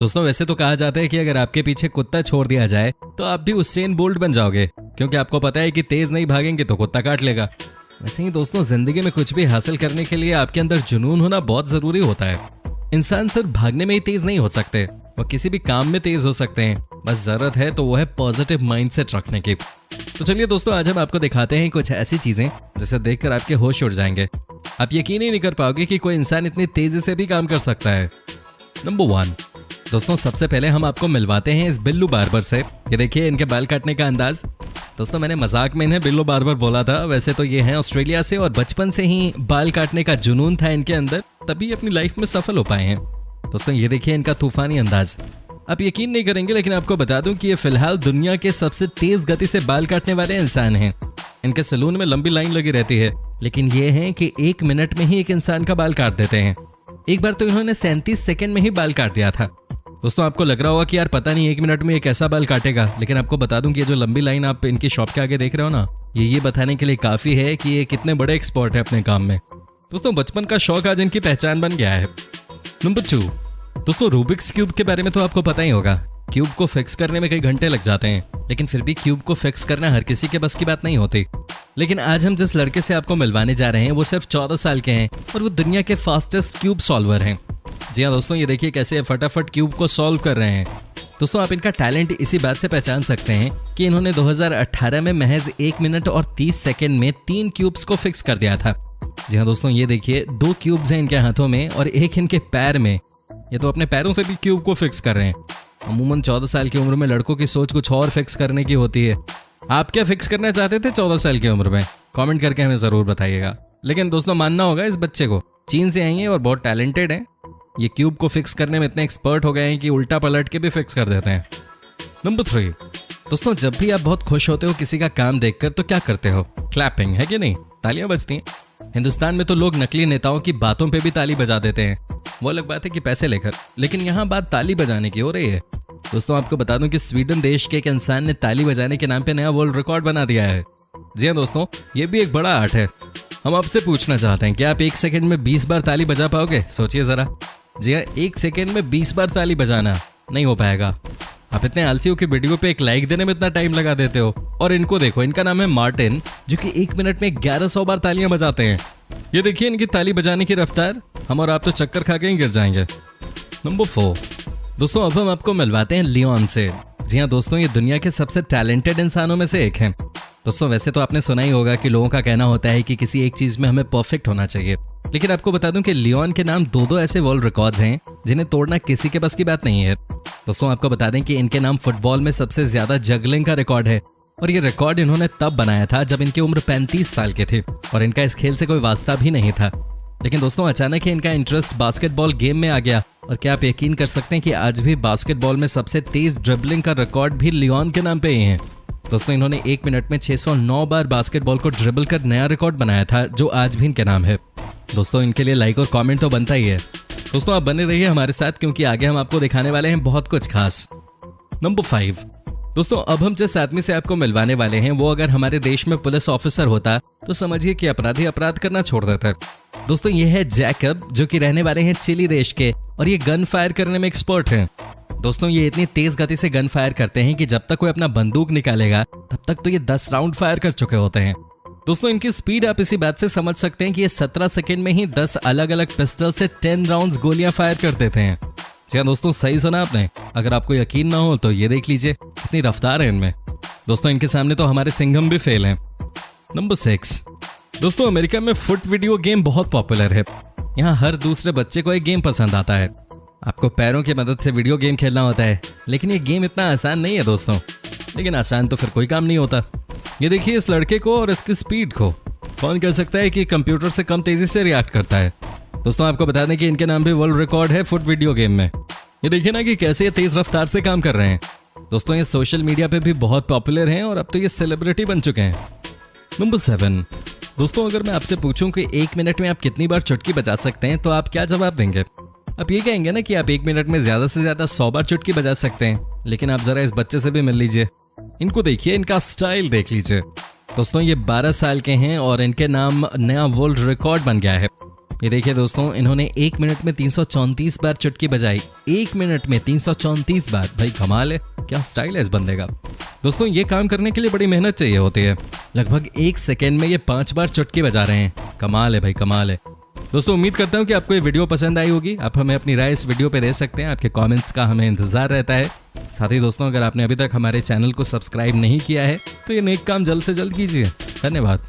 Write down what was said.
दोस्तों वैसे तो कहा जाता है कि अगर आपके पीछे कुत्ता छोड़ दिया जाए तो आप भी उसेन बोल्ट बन जाओगे, क्योंकि आपको पता है कि तेज नहीं भागेंगे तो कुत्ता काट लेगा। वैसे ही दोस्तों जिंदगी में कुछ भी हासिल करने के लिए आपके अंदर जुनून होना बहुत जरूरी होता है। इंसान सिर्फ भागने में ही तेज नहीं हो सकते, वो किसी भी काम में तेज हो सकते हैं। बस जरूरत है तो वो है पॉजिटिव माइंडसेट रखने की। तो चलिए दोस्तों, आज हम आपको दिखाते हैं कुछ ऐसी चीजें जिसे देखकर आपके होश उड़ जाएंगे। आप यकीन ही नहीं कर पाओगे कि कोई इंसान इतनी तेजी से भी काम कर सकता है। नंबर 1 दोस्तों, सबसे पहले हम आपको मिलवाते हैं इस बिल्लू बार्बर से। ये देखिए इनके बाल काटने का अंदाज। दोस्तों मैंने मजाक में इन्हें बिल्लू बार्बर बोला था, वैसे तो ये हैं ऑस्ट्रेलिया से और बचपन से ही बाल काटने का जुनून था इनके अंदर, तभी अपनी लाइफ में सफल हो पाए हैं। दोस्तों ये देखिए इनका तूफानी अंदाज। आप यकीन नहीं करेंगे लेकिन आपको बता दूं कि ये फिलहाल दुनिया के सबसे तेज गति से बाल काटने वाले इंसान हैं। इनके सैलून में लंबी लाइन लगी रहती है, लेकिन ये है कि 1 मिनट में ही एक इंसान का बाल काट देते हैं। एक बार तो इन्होंने 37 सेकंड में ही बाल काट दिया था। दोस्तों आपको लग रहा होगा कि यार पता नहीं 1 मिनट में ये कैसा बाल काटेगा, लेकिन आपको बता दूं कि ये जो लंबी लाइन आप इनकी शॉप के आगे देख रहे हो ना, ये बताने के लिए काफी है कि ये कितने बड़े एक्सपर्ट है अपने काम में। दोस्तों बचपन का शौक आज इनकी पहचान बन गया है। नंबर 2 दोस्तों, रूबिक्स क्यूब के बारे में तो आपको पता ही होगा। क्यूब को फिक्स करने में कई घंटे लग जाते हैं, लेकिन फिर भी क्यूब को फिक्स करना हर किसी के बस की बात नहीं होती। लेकिन आज हम जिस लड़के से आपको मिलवाने जा रहे हैं वो सिर्फ 14 साल के हैं और वो दुनिया के फास्टेस्ट क्यूब सॉल्वर हैं। जी हाँ दोस्तों, ये देखिए कैसे फटाफट क्यूब को सॉल्व कर रहे हैं। दोस्तों आप इनका टैलेंट इसी बात से पहचान सकते हैं कि इन्होंने 2018 में महज 1 मिनट और 30 सेकंड में 3 क्यूब्स को फिक्स कर दिया था। जी हाँ दोस्तों, ये देखिए 2 क्यूब्स हैं इनके हाथों में और एक इनके पैर में। ये तो अपने पैरों से भी क्यूब को फिक्स कर रहे हैं। अमूमन 14 साल की उम्र में लड़कों की सोच कुछ और फिक्स करने की होती है। आप क्या फिक्स करना चाहते थे 14 साल की उम्र में? कमेंट करके हमें जरूर बताइएगा। लेकिन दोस्तों मानना होगा इस बच्चे को, चीन से आई है और बहुत टैलेंटेड है। ये क्यूब को फिक्स करने में इतने एक्सपर्ट हो गए हैं कि उल्टा पलट के भी फिक्स कर देते हैं। नंबर 3 दोस्तों, जब भी आप बहुत खुश होते हो किसी का काम देखकर तो क्या करते हो? क्लैपिंग, है कि नहीं? तालियां बजती हैं। हिंदुस्तान में तो लोग नकली नेताओं की बातों पे भी ताली बजा देते हैं, वो अलग बात है कि पैसे लेकर, लेकिन यहाँ बात ताली बजाने की हो रही है। दोस्तों आपको बता दूं कि स्वीडन देश के एक इंसान ने ताली बजाने के नाम पे नया वर्ल्ड रिकॉर्ड बना दिया है। जी हाँ दोस्तों, ये भी एक बड़ा आर्ट है। हम आपसे पूछना चाहते हैं कि आप 1 सेकंड में 20 बार ताली बजा पाओगे? सोचिए जरा। जी हाँ, 1 सेकंड में 20 बार ताली बजाना नहीं हो पाएगा। आप इतने आलसी हो कि वीडियो पे एक लाइक देने में इतना टाइम लगा देते हो। और इनको देखो, इनका नाम है मार्टिन, जो कि 1 मिनट में 1100 बार तालियां बजाते हैं। ये देखिए इनकी ताली बजाने की रफ्तार, हम और आप तो चक्कर खा के ही गिर जाएंगे। नंबर 4 दोस्तों, अब हम आपको मिलवाते हैं लियोन से। जी हाँ दोस्तों, ये दुनिया के सबसे टैलेंटेड इंसानों में से एक हैं। दोस्तों वैसे तो आपने सुना ही होगा कि लोगों का कहना होता है कि किसी एक चीज में हमें परफेक्ट होना चाहिए, लेकिन आपको बता दूं कि लियोन के नाम 2 ऐसे वर्ल्ड रिकॉर्ड्स हैं जिन्हें तोड़ना किसी के बस की बात नहीं है। दोस्तों आपको बता दें कि इनके नाम फुटबॉल में सबसे ज्यादा जगलिंग का रिकॉर्ड है, और ये रिकॉर्ड इन्होंने तब बनाया था जब इनकी उम्र 35 साल के थे और इनका इस खेल से कोई वास्ता भी नहीं था। लेकिन दोस्तों अचानक ही इनका इंटरेस्ट बास्केटबॉल गेम में आ गया, और क्या आप यकीन कर सकते हैं कि आज भी बास्केटबॉल में सबसे तेज ड्रिबलिंग का रिकॉर्ड भी लियोन के नाम पे ही है। दोस्तों इन्होंने 1 मिनट में 609 बार बास्केटबॉल को ड्रिबल कर नया रिकॉर्ड बनाया था, जो आज भी इनके नाम है। दोस्तों इनके लिए लाइक और कमेंट तो बनता ही है। दोस्तों आप बने रहिए हमारे साथ, क्योंकि आगे हम आपको दिखाने वाले हैं बहुत कुछ खास। नंबर 5 दोस्तों, अब हम जिस आदमी से आपको मिलवाने वाले हैं वो अगर हमारे देश में पुलिस ऑफिसर होता तो समझिए कि अपराधी अपराध करना छोड़ देता। दोस्तों ये है जैकब, जो कि रहने वाले हैं चिली देश के, और ये गन फायर करने में एक्सपर्ट हैं। दोस्तों ये इतनी तेज गति से गन फायर करते हैं कि जब तक कोई अपना बंदूक निकालेगा तब तक तो ये 10 राउंड फायर कर चुके होते हैं। दोस्तों इनकी स्पीड आप इसी बात से समझ सकते हैं कि ये 17 सेकंड में ही 10 अलग अलग पिस्टल से 10 राउंड्स गोलियां फायर कर देते हैं। जी हाँ दोस्तों, सही सुना आपने। अगर आपको यकीन ना हो तो ये देख लीजिए कितनी रफ्तार है इनमें। दोस्तों इनके सामने तो हमारे सिंघम भी फेल हैं। नंबर 6 दोस्तों, अमेरिका में फुट वीडियो गेम बहुत पॉपुलर है। यहाँ हर दूसरे बच्चे को एक गेम पसंद आता है। आपको पैरों की मदद से वीडियो गेम खेलना होता है, लेकिन ये गेम इतना आसान नहीं है दोस्तों। लेकिन आसान तो फिर कोई काम नहीं होता। ये देखिए इस लड़के को और इसकी स्पीड को। कौन कह सकता है कि कंप्यूटर से कम तेजी से रिएक्ट करता है? दोस्तों आपको बता दें कि इनके नाम भी वर्ल्ड रिकॉर्ड है फुट वीडियो गेम में। ये देखिए ना कि कैसे ये तेज रफ्तार से काम कर रहे हैं। दोस्तों ये सोशल मीडिया पे भी बहुत पॉपुलर हैं और अब तो ये सेलिब्रिटी बन चुके हैं। नंबर 7 दोस्तों, अगर मैं आपसे पूछूं कि 1 मिनट में आप कितनी बार चुटकी बजा सकते हैं तो आप क्या जवाब देंगे? आप ये कहेंगे ना कि आप 1 मिनट में ज्यादा से ज्यादा 100 बार चुटकी बजा सकते हैं। लेकिन आप जरा इस बच्चे से भी मिल लीजिए, इनको देखिए, इनका स्टाइल देख लीजिए। दोस्तों ये 12 साल के हैं और इनके नाम नया वर्ल्ड रिकॉर्ड बन गया है। ये देखिए दोस्तों, इन्होंने 1 मिनट में 334 बार चुटकी बजाई। 1 मिनट में 334 बार, भाई कमाल है, क्या स्टाइल है इस बंदे का। दोस्तों ये काम करने के लिए बड़ी मेहनत चाहिए होती है। लगभग 1 सेकेंड में ये 5 बार चुटकी बजा रहे हैं। कमाल है भाई, कमाल है। दोस्तों उम्मीद करता हूँ कि आपको ये वीडियो पसंद आई होगी। आप हमें अपनी राय इस वीडियो पे दे सकते हैं, आपके कमेंट्स का हमें इंतजार रहता है। साथ ही दोस्तों, अगर आपने अभी तक हमारे चैनल को सब्सक्राइब नहीं किया है तो ये नेक काम जल्द से जल्द कीजिए। धन्यवाद।